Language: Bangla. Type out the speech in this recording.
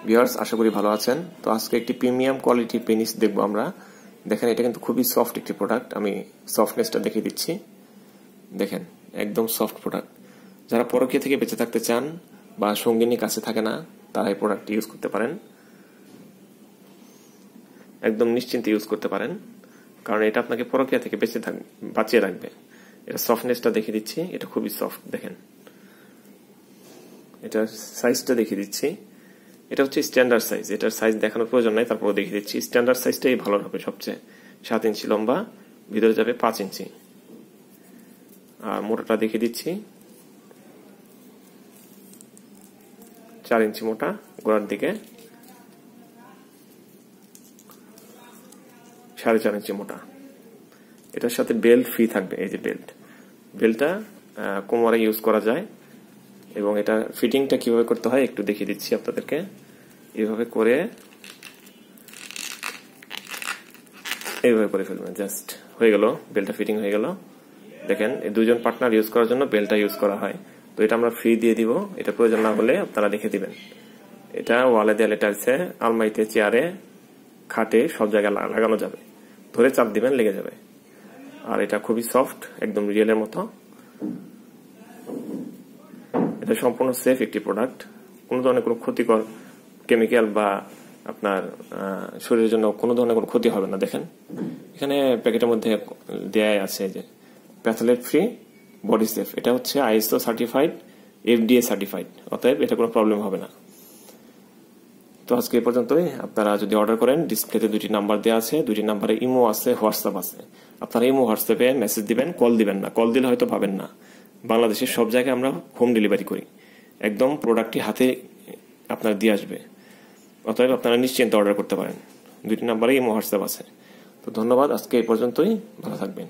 ভিউয়ার্স, আশা করি ভালো আছেন। তো আজকে একটি প্রিমিয়াম কোয়ালিটি পেনিস দেখবো আমরা। দেখেন, এটা কিন্তু খুবই সফট একটি প্রোডাক্ট। আমি সফটনেসটা দেখিয়ে দিচ্ছি। দেখেন, একদম সফট প্রোডাক্ট। যারা পরকীয়া থেকে বেঁচে থাকতে চান বা সঙ্গিনী কাছে থাকে না, তারা এই প্রোডাক্ট ইউজ করতে পারেন। একদম নিশ্চিন্তে ইউজ করতে পারেন, কারণ এটা আপনাকে পরকীয়া থেকে বাঁচিয়ে রাখবে। এটা সফটনেসটা দেখিয়ে দিচ্ছি। এটা খুবই সফট। দেখেন, এটার সাইজটা দেখিয়ে দিচ্ছি। এটা হচ্ছে স্ট্যান্ডার্ড সাইজ। এটার সাইজ দেখানোর প্রয়োজন নাই, তারপরে দেখিয়ে দিচ্ছি। স্ট্যান্ডার্ড সাইজটাই ভালো হবে সবচেয়ে। 7 ইঞ্চি লম্বা, ভিতরে যাবে 5 ইঞ্চি। আর মোটাটা দেখিয়ে দিচ্ছি। 4 ইঞ্চি মোটা, গোড়ার দিকে 4.5 ইঞ্চি মোটা। এটার সাথে বেল্ট ফ্রি থাকবে। এই যে বেল্টটা কোমরে ইউজ করা যায়। এবং এটা ফিটিংটা কিভাবে করতে হয় একটু দেখিয়ে দিচ্ছি আপনাদেরকে। এইভাবে করে ফেলবেন। জাস্ট হয়ে গেল, বেল্টটা ফিটিং হয়ে গেল। দেখেন, এই দুজন পার্টনার ইউজ করার জন্য বেল্টটা ইউজ করা হয়। তো এটা আমরা ফ্রি দিয়ে দিব। এটা প্রয়োজন না হলে আপনারা রেখে দিবেন। এটা ওয়ালে, দেয়ালে, টাইলসে, আলমারিতে, চেয়ারে, খাটে সব জায়গায় লাগানো যাবে। ধরে চাপ দিবেন, লেগে যাবে। আর এটা খুবই সফট, একদম রিয়েলের মতো। এটা সম্পূর্ণ সেফ একটি প্রোডাক্ট। কোনো ধরনের কোনো ক্ষতিকর কেমিক্যাল বা আপনার শরীরের জন্য কোনো ধরনের কোনো ক্ষতি হবে না। দেখেন, এখানে প্যাকেটের মধ্যে দেয়া আছে যে প্যাথোলেট ফ্রি, বডি সেফ। এটা হচ্ছে ISO সার্টিফাইড, FDA সার্টিফাইড। অতএব এটা কোনো প্রবলেম হবে না। তো আজকে এই পর্যন্তই। আপনারা যদি অর্ডার করেন, ডিসপ্লেতে 2টি নাম্বার দেওয়া আছে। 2টি নাম্বারে ইমো আছে, হোয়াটসঅ্যাপ আছে। আপনারা ইমো, হোয়াটসঅ্যাপে মেসেজ দিবেন, কল দিবেন না। কল দিলে হয়তো পাবেন না। বাংলাদেশের সব জায়গায় আমরা হোম ডেলিভারি করি। একদম প্রোডাক্টটি হাতে আপনার দিয়ে আসবে। অতএব আপনারা নিশ্চিন্তে অর্ডার করতে পারেন। 2টি নাম্বারে ইমো, হোয়াটসঅ্যাপ আছে। তো ধন্যবাদ। আজকে এই পর্যন্তই। ভালো থাকবেন।